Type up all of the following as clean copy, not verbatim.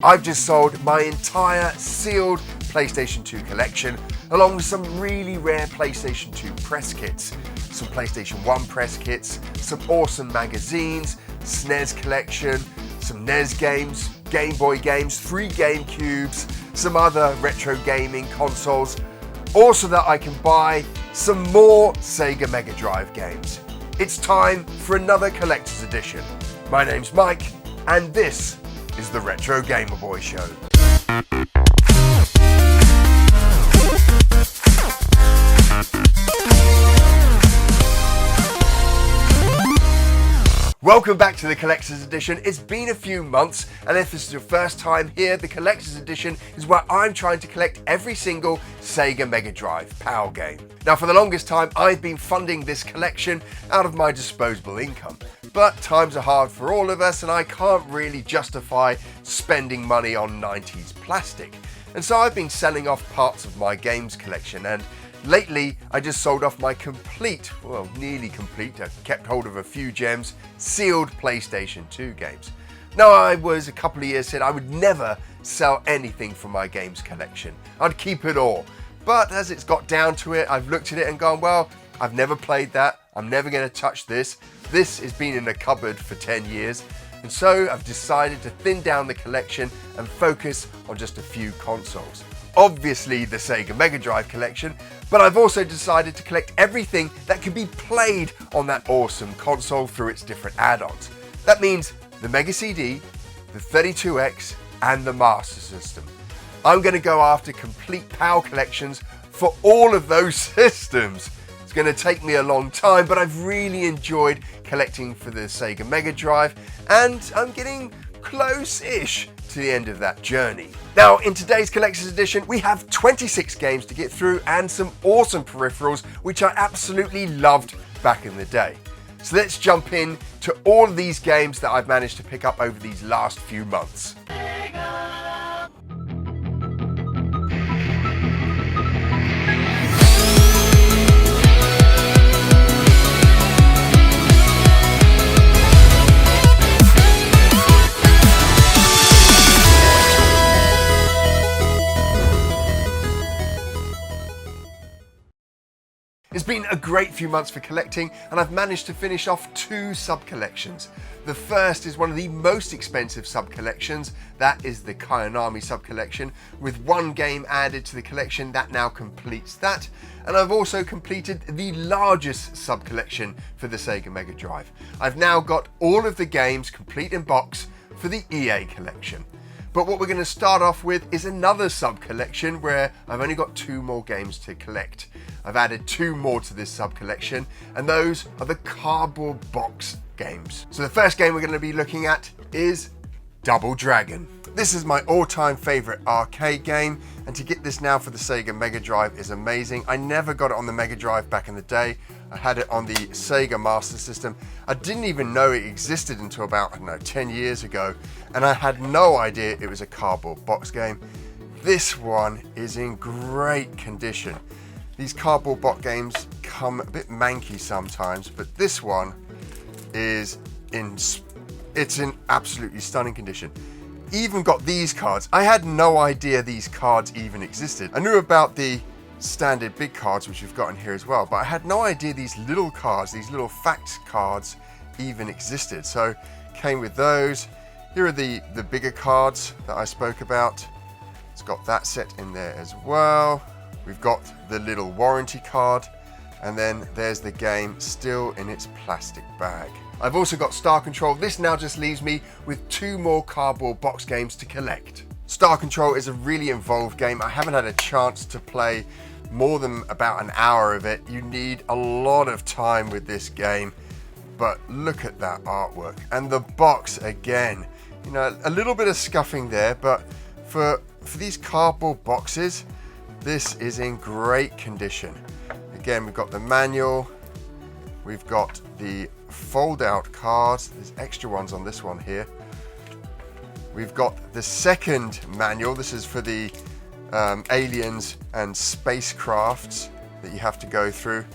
I've just sold my entire sealed PlayStation 2 collection, along with some really rare PlayStation 2 press kits, some PlayStation 1 press kits, some awesome magazines, SNES collection, some NES games, Game Boy games, 3 GameCubes, some other retro gaming consoles, also that I can buy some more Sega Mega Drive games. It's time for another collector's edition. My name's Mike, and this is the Retro Gamer Boy Show. Welcome back to the Collector's Edition. It's been a few months, and if this is your first time here, the Collector's Edition is where I'm trying to collect every single Sega Mega Drive PAL game. Now, for the longest time, I've been funding this collection out of my disposable income. But times are hard for all of us, and I can't really justify spending money on 90s plastic. And so I've been selling off parts of my games collection, and lately I just sold off my complete, well, nearly complete, I kept hold of a few gems, sealed PlayStation 2 games. Now, I was a couple of years said I would never sell anything from my games collection. I'd keep it all. But as it's got down to it, I've looked at it and gone, well, I've never played that. I'm never going to touch this. This has been in the cupboard for 10 years. And so I've decided to thin down the collection and focus on just a few consoles. Obviously the Sega Mega Drive collection, but I've also decided to collect everything that can be played on that awesome console through its different add-ons. That means the Mega CD, the 32X, and the Master System. I'm going to go after complete PAL collections for all of those systems. It's going to take me a long time, but I've really enjoyed collecting for the Sega Mega Drive, and I'm getting close-ish to the end of that journey. Now, in today's Collector's Edition, we have 26 games to get through and some awesome peripherals, which I absolutely loved back in the day. So let's jump in to all of these games that I've managed to pick up over these last few months. It's been a great few months for collecting, and I've managed to finish off 2 sub-collections. The first is one of the most expensive sub-collections, that is the Konami sub-collection, with 1 game added to the collection that now completes that. And I've also completed the largest sub-collection for the Sega Mega Drive. I've now got all of the games complete in box for the EA collection. But what we're going to start off with is another sub-collection where I've only got 2 more games to collect. I've added 2 more to this sub-collection, and those are the cardboard box games. So the first game we're going to be looking at is Double Dragon. This is my all-time favorite arcade game, and to get this now for the Sega Mega Drive is amazing. I never got it on the Mega Drive back in the day. I had it on the Sega Master System. I didn't even know it existed until about, I don't know, 10 years ago, and I had no idea it was a cardboard box game. This one is in great condition. These cardboard box games come a bit manky sometimes, but this one is in absolutely stunning condition. Even got these cards. I had no idea these cards even existed. I knew about the standard big cards, which we've got in here as well, but I had no idea these little cards, these little fact cards even existed. So came with those. Here are the bigger cards that I spoke about. It's got that set in there as well. We've got the little warranty card, and then there's the game still in its plastic bag. I've also got Star Control. This now just leaves me with 2 more cardboard box games to collect. Star Control is a really involved game. I haven't had a chance to play more than about an hour of it. You need a lot of time with this game, but look at that artwork. And the box again, you know, a little bit of scuffing there, but for these cardboard boxes, this is in great condition. Again, we've got the manual, we've got the fold-out cards. There's extra ones on this one here. We've got the second manual. This is for the aliens and spacecrafts that you have to go through.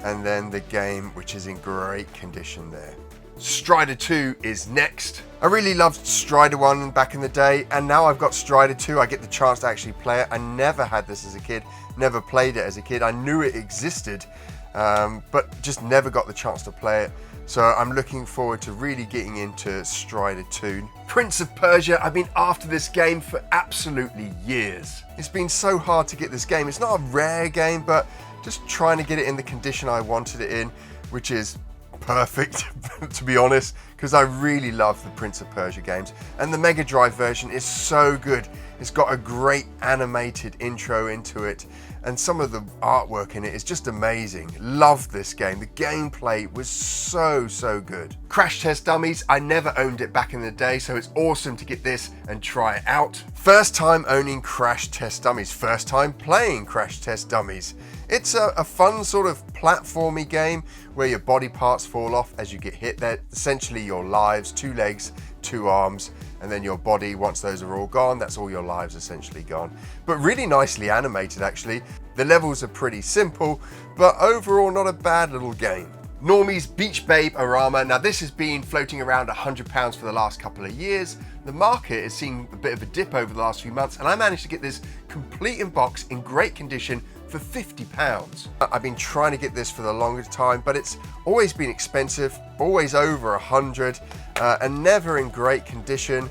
And then the game, which is in great condition there. Strider 2 is next. I really loved Strider 1 back in the day, and now I've got Strider 2. I get the chance to actually play it. I never had this as a kid, never played it as a kid. I knew it existed, but just never got the chance to play it. So I'm looking forward to really getting into Strider 2. Prince of Persia, I've been after this game for absolutely years. It's been so hard to get this game. It's not a rare game, but just trying to get it in the condition I wanted it in, which is perfect, to be honest, because I really love the Prince of Persia games. And the Mega Drive version is so good. It's got a great animated intro into it, and some of the artwork in it is just amazing. Love this game. The gameplay was so good. Crash Test Dummies, I never owned it back in the day, so it's awesome to get this and try it out. First time owning Crash Test Dummies, first time playing Crash Test Dummies. It's a fun sort of platformy game where your body parts fall off as you get hit. They're essentially your lives, 2 legs, 2 arms, and then your body, once those are all gone, that's all your lives essentially gone. But really nicely animated actually. The levels are pretty simple, but overall not a bad little game. 𝗏𝗵𝗄𝗃 𝗵𝗺𝗃. Now this has been floating around £100 for the last couple of years. The market has seen a bit of a dip over the last few months, and I managed to get this complete in box in great condition for £50. I've been trying to get this for the longest time, but it's always been expensive, always over 100, and never in great condition.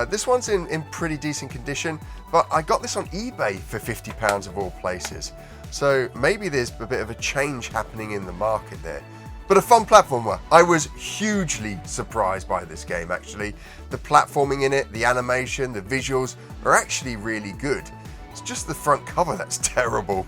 This one's in pretty decent condition, but I got this on eBay for £50 of all places. So maybe there's a bit of a change happening in the market there. But a fun platformer. I was hugely surprised by this game actually. The platforming in it, the animation, the visuals are actually really good. It's just the front cover that's terrible.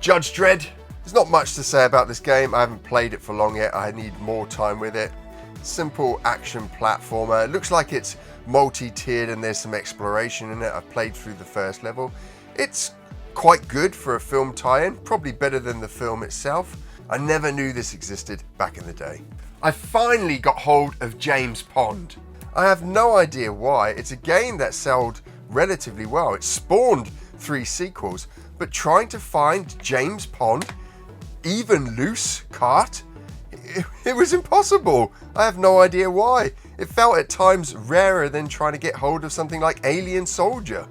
Judge Dredd. There's not much to say about this game. I haven't played it for long yet. I need more time with it. Simple action platformer. It looks like it's multi-tiered and there's some exploration in it. I've played through the first level. It's quite good for a film tie-in, probably better than the film itself. I never knew this existed back in the day. I finally got hold of James Pond. I have no idea why. It's a game that sold relatively well. It spawned 3 sequels, but trying to find James Pond, even loose cart, it was impossible. I have no idea why. It felt at times rarer than trying to get hold of something like Alien Soldier.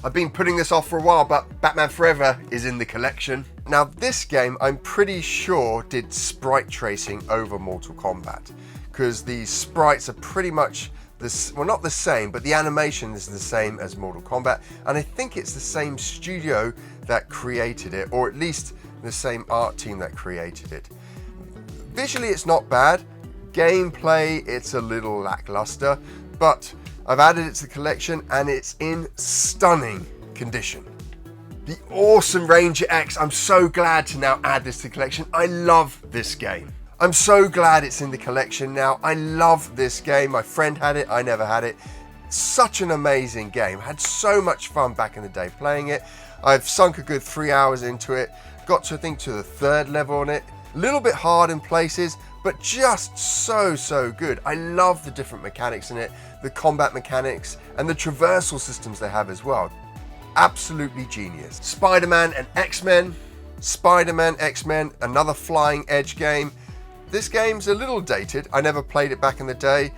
I've been putting this off for a while, but Batman Forever is in the collection. Now this game, I'm pretty sure, did sprite tracing over Mortal Kombat, because the sprites are pretty much this, well, not the same, but the animation is the same as Mortal Kombat, and I think it's the same studio that created it, or at least the same art team that created it. Visually it's not bad. Gameplay, it's a little lackluster, but I've added it to the collection and it's in stunning condition. The awesome Ranger X, I'm so glad to now add this to the collection. I love this game. I'm so glad it's in the collection now. I love this game. My friend had it, I never had it. Such an amazing game. Had so much fun back in the day playing it. I've sunk a good 3 hours into it. Got to, I think, to the 3rd level on it. A little bit hard in places, but just so good. I love the different mechanics in it, the combat mechanics, and the traversal systems they have as well. Absolutely genius. Spider-Man and X-Men. Spider-Man, X-Men, another Flying Edge game. This game's a little dated. I never played it back in the day.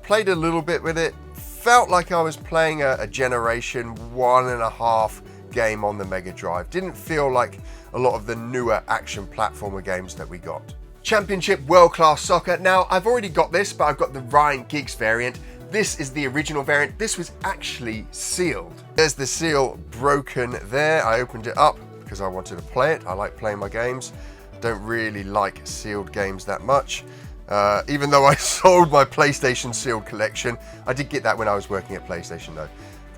Played a little bit with it. Felt like I was playing a Generation 1.5 game on the Mega Drive. Didn't feel like a lot of the newer action platformer games that we got. Championship World Class Soccer. Now, I've already got this, but I've got the Ryan Giggs variant. This is the original variant. This was actually sealed. There's the seal broken there. I opened it up because I wanted to play it. I like playing my games. Don't really like sealed games that much. Even though I sold my PlayStation sealed collection. I did get that when I was working at PlayStation though.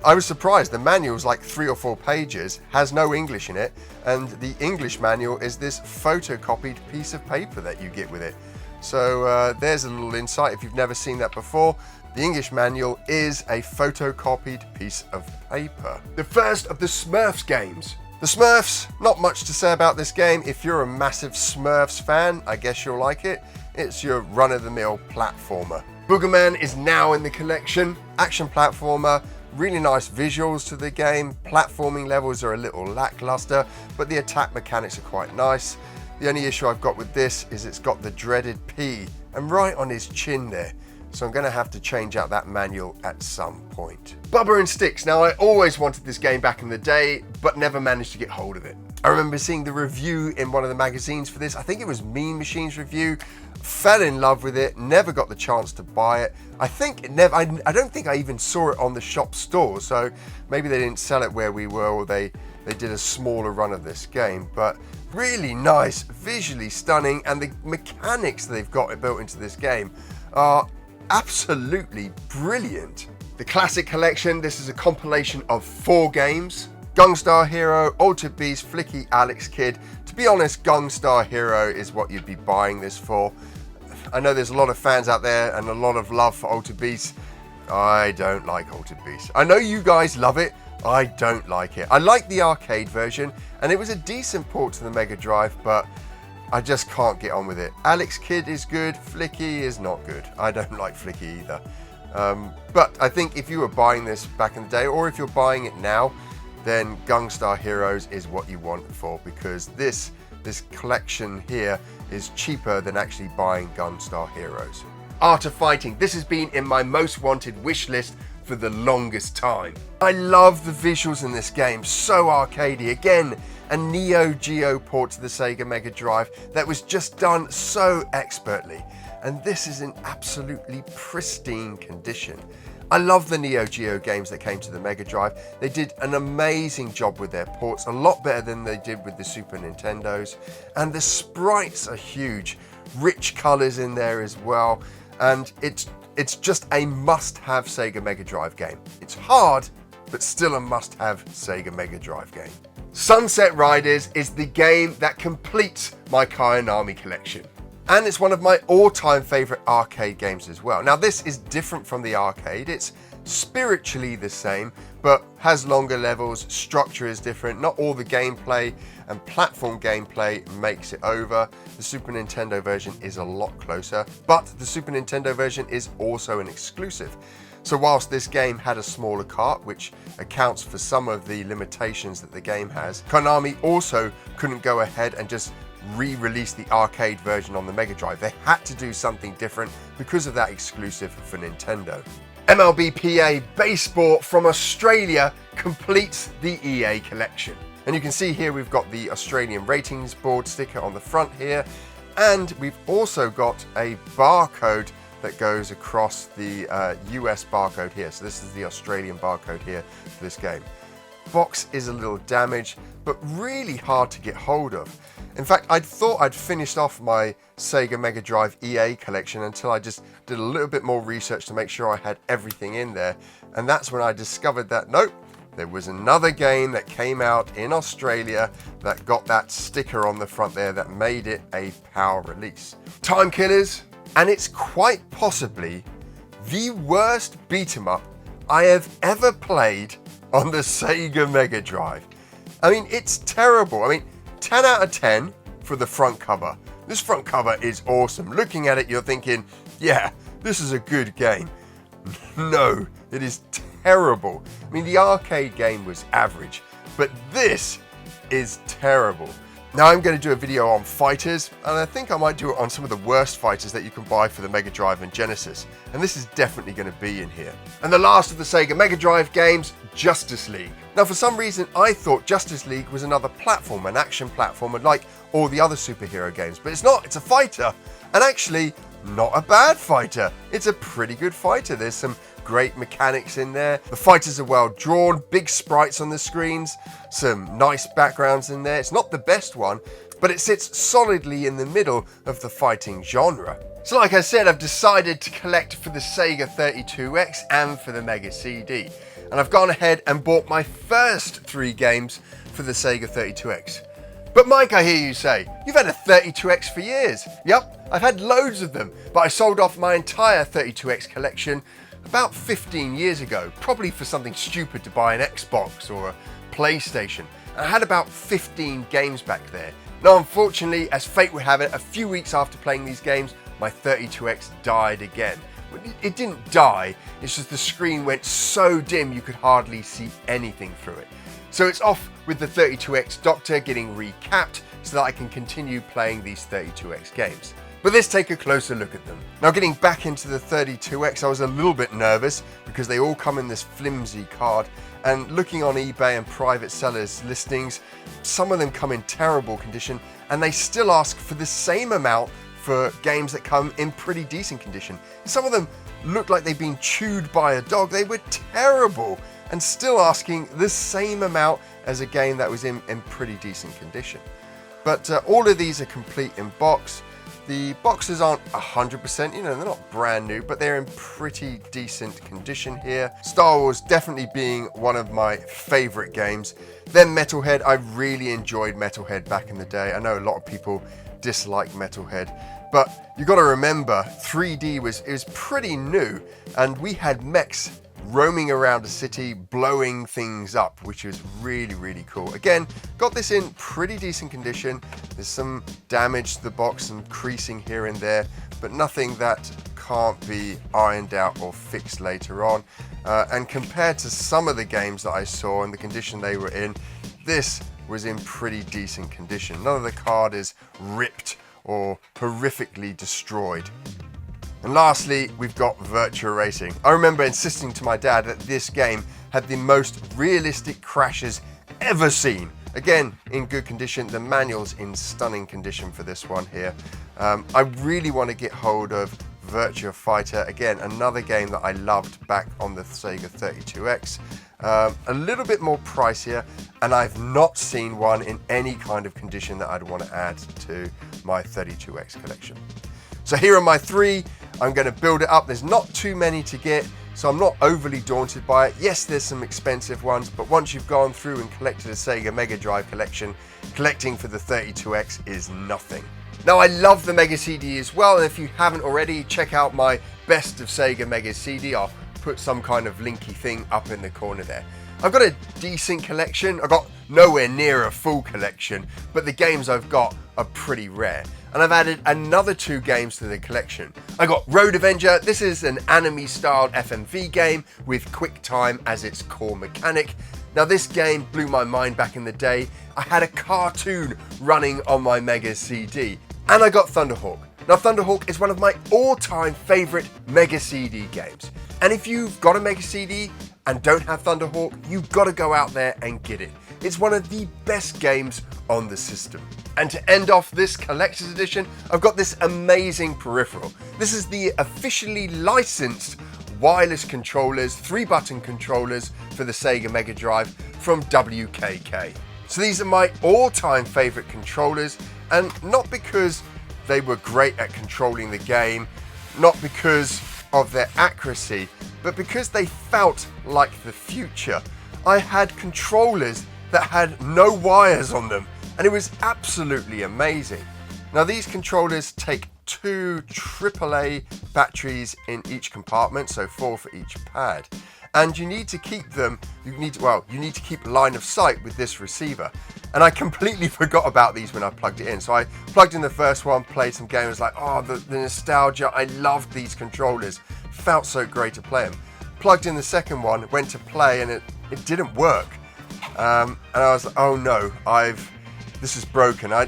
I was surprised. The manual's like 3 or 4 pages, has no English in it, and the English manual is this photocopied piece of paper that you get with it. So there's a little insight if you've never seen that before. The English manual is a photocopied piece of paper. The first of the Smurfs games. The Smurfs, not much to say about this game. If you're a massive Smurfs fan, I guess you'll like it. It's your run-of-the-mill platformer. Boogerman is now in the collection. Action platformer. Really nice visuals to the game. Platforming levels are a little lackluster, but the attack mechanics are quite nice. The only issue I've got with this is it's got the dreaded P and right on his chin there. So I'm going to have to change out that manual at some point. Bubba and Sticks. Now, I always wanted this game back in the day, but never managed to get hold of it. I remember seeing the review in one of the magazines for this. I think it was Mean Machine's review. Fell in love with it, never got the chance to buy it. I don't think I even saw it on the shop store, so maybe they didn't sell it where we were, or they did a smaller run of this game. But really nice, visually stunning, and the mechanics they've got built into this game are absolutely brilliant. The Classic Collection, this is a compilation of 4 games. Gunstar Hero, Altered Beast, 𝗵𝗺𝗃𝗃, Alex Kidd. To be honest, Gunstar Hero is what you'd be buying this for. I know there's a lot of fans out there and a lot of love for Altered Beast. I don't like Altered Beast. I know you guys love it. I don't like it. I like the arcade version, and it was a decent port to the Mega Drive, but I just can't get on with it. Alex Kidd is good, 𝗵𝗺𝗃𝗃 is not good. I don't like 𝗵𝗵𝗃𝗃 either. But I think if you were buying this back in the day, or if you're buying it now, then Gunstar Heroes is what you want it for, because this collection here is cheaper than actually buying Gunstar Heroes. Art of Fighting. This has been in my most wanted wish list for the longest time. I love the visuals in this game, so arcadey. Again, a Neo Geo port to the Sega Mega Drive that was just done so expertly, and this is in absolutely pristine condition. I love the Neo Geo games that came to the Mega Drive. They did an amazing job with their ports, a lot better than they did with the Super Nintendos. And the sprites are huge, rich colors in there as well. And it's just a must-have Sega Mega Drive game. It's hard, but still a must-have Sega Mega Drive game. Sunset Riders is the game that completes my Konami collection. And it's one of my all-time favorite arcade games as well. Now, this is different from the arcade. It's spiritually the same, but has longer levels, structure is different. Not all the gameplay and platform gameplay makes it over. The Super Nintendo version is a lot closer, but the Super Nintendo version is also an exclusive. So whilst this game had a smaller cart, which accounts for some of the limitations that the game has, Konami also couldn't go ahead and just re-release the arcade version on the Mega Drive. They had to do something different because of that exclusive for Nintendo. 𝗵𝗺𝗶𝗴 Baseball from Australia completes the EA collection. And you can see here we've got the Australian ratings board sticker on the front here, and we've also got a barcode that goes across the US barcode here. So this is the Australian barcode here for this game. Box is a little damaged, but really hard to get hold of. In fact, I thought I'd finished off my Sega Mega Drive EA collection until I just did a little bit more research to make sure I had everything in there. And that's when I discovered that, nope, there was another game that came out in Australia that got that sticker on the front there that made it a PAL release. Time Killers, and it's quite possibly the worst beat 'em up I have ever played on the Sega Mega Drive. I mean, it's terrible. I mean, 10 out of 10 for the front cover. This front cover is awesome. Looking at it, you're thinking, yeah, this is a good game. No, it is terrible. I mean, the arcade game was average, but this is terrible. Now I'm going to do a video on fighters, and I think I might do it on some of the worst fighters that you can buy for the Mega Drive and Genesis, and this is definitely going to be in here. And the last of the Sega Mega Drive games, Justice League. Now for some reason I thought Justice League was another platform, an action platformer like all the other superhero games, but it's not, it's a fighter, and actually not a bad fighter. It's a pretty good fighter. There's some great mechanics in there. The fighters are well drawn, big sprites on the screens, some nice backgrounds in there. It's not the best one, but it sits solidly in the middle of the fighting genre. So like I said, I've decided to collect for the Sega 32X and for the Mega CD. And I've gone ahead and bought my first 3 games for the Sega 32X. But Mike, I hear you say, you've had a 32X for years. Yep, I've had loads of them, but I sold off my entire 32X collection about 15 years ago, probably for something stupid to buy an Xbox or a PlayStation. And I had about 15 games back there. Now, unfortunately, as fate would have it, a few weeks after playing these games, my 32X died again. It didn't die, it's just the screen went so dim you could hardly see anything through it. So it's off with the 32X Doctor getting recapped so that I can continue playing these 32X games. But let's take a closer look at them. Now, getting back into the 32X, I was a little bit nervous because they all come in this flimsy card, and looking on eBay and private sellers listings, some of them come in terrible condition, and they still ask for the same amount for games that come in pretty decent condition. Some of them looked like they've been chewed by a dog. They were terrible, and still asking the same amount as a game that was in pretty decent condition. But all of these are complete in box. The boxes aren't 100%, they're not brand new, but they're in pretty decent condition here. Star Wars definitely being one of my favorite games. Then Metalhead, I really enjoyed Metalhead back in the day. I know a lot of people dislike Metalhead, but you got to remember 3D was pretty new, and we had mechs roaming around a city blowing things up, which was really cool. Again, got this in pretty decent condition. There's some damage to the box, some creasing here and there, but nothing that can't be ironed out or fixed later on. And compared to some of the games that I saw and the condition they were in, this was in pretty decent condition. None of the card is ripped or horrifically destroyed. And lastly, we've got Virtua Racing. I remember insisting to my dad that this game had the most realistic crashes ever seen. Again, in good condition. The manual's in stunning condition for this one here. I really want to get hold of Virtua Fighter. Again, another game that I loved back on the Sega 32X. A little bit more pricier, and I've not seen one in any kind of condition that I'd want to add to my 32X collection. So here are my three. I'm going to build it up. There's not too many to get, so I'm not overly daunted by it. Yes, there's some expensive ones, but once you've gone through and collected a Sega Mega Drive collection, collecting for the 32X is nothing. Now, I love the Mega CD as well, and if you haven't already, check out my best of Sega Mega CD. I'll put some kind of linky thing up in the corner there. I've got a decent collection. I've got nowhere near a full collection, but the games I've got are pretty rare. And I've added another 2 games to the collection. I got Road Avenger. This is an anime-styled FMV game with quick time as its core mechanic. Now, this game blew my mind back in the day. I had a cartoon running on my Mega CD. And I got Thunderhawk. Now, Thunderhawk is one of my all-time favorite Mega CD games. And if you've got a Mega CD and don't have Thunderhawk, you've got to go out there and get it. It's one of the best games on the system. And to end off this collector's edition, I've got this amazing peripheral. This is the officially licensed wireless controllers, 3-button controllers for the Sega Mega Drive from WKK. So these are my all-time favorite controllers, and not because they were great at controlling the game, not because of their accuracy, but because they felt like the future. I had controllers that had no wires on them, and it was absolutely amazing. Now, these controllers take 2 AAA batteries in each compartment, so 4 for each pad. And you need to keep them, you need to keep line of sight with this receiver. And I completely forgot about these when I plugged it in. So I plugged in the first one, played some games, like, oh, the nostalgia, I loved these controllers. Felt so great to play them. Plugged in the second one, went to play, and it didn't work. And I was like, oh no, this is broken. I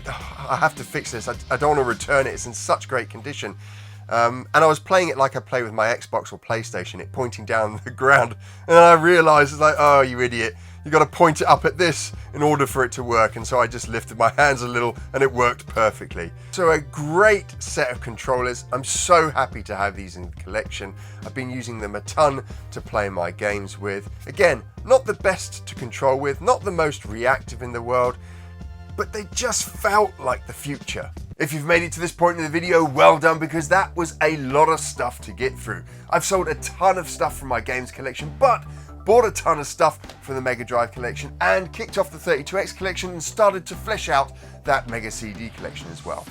have to fix this. I don't want to return it. It's in such great condition. And I was playing it like I play with my Xbox or PlayStation, it pointing down the ground. And I realized, it's like, oh, you idiot. You got to point it up at this in order for it to work. And so I just lifted my hands a little and it worked perfectly. So a great set of controllers. I'm so happy to have these in the collection. I've been using them a ton to play my games with. Again, not the best to control with, not the most reactive in the world, but they just felt like the future. If you've made it to this point in the video, well done, because that was a lot of stuff to get through. I've sold a ton of stuff from my games collection, but bought a ton of stuff from the Mega Drive collection and kicked off the 32X collection and started to flesh out that Mega CD collection as well.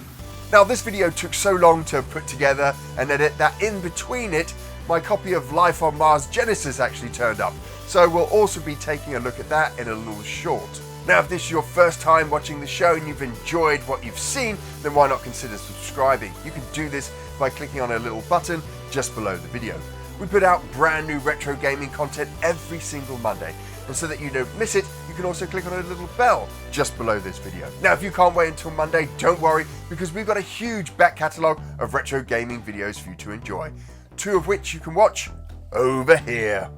Now, this video took so long to put together and edit that in between it, my copy of Life on Mars Genesis actually turned up. So we'll also be taking a look at that in a little short. Now, if this is your first time watching the show and you've enjoyed what you've seen, then why not consider subscribing? You can do this by clicking on a little button just below the video. We put out brand new retro gaming content every single Monday. And so that you don't miss it, you can also click on a little bell just below this video. Now, if you can't wait until Monday, don't worry, because we've got a huge back catalogue of retro gaming videos for you to enjoy, 2 of which you can watch over here.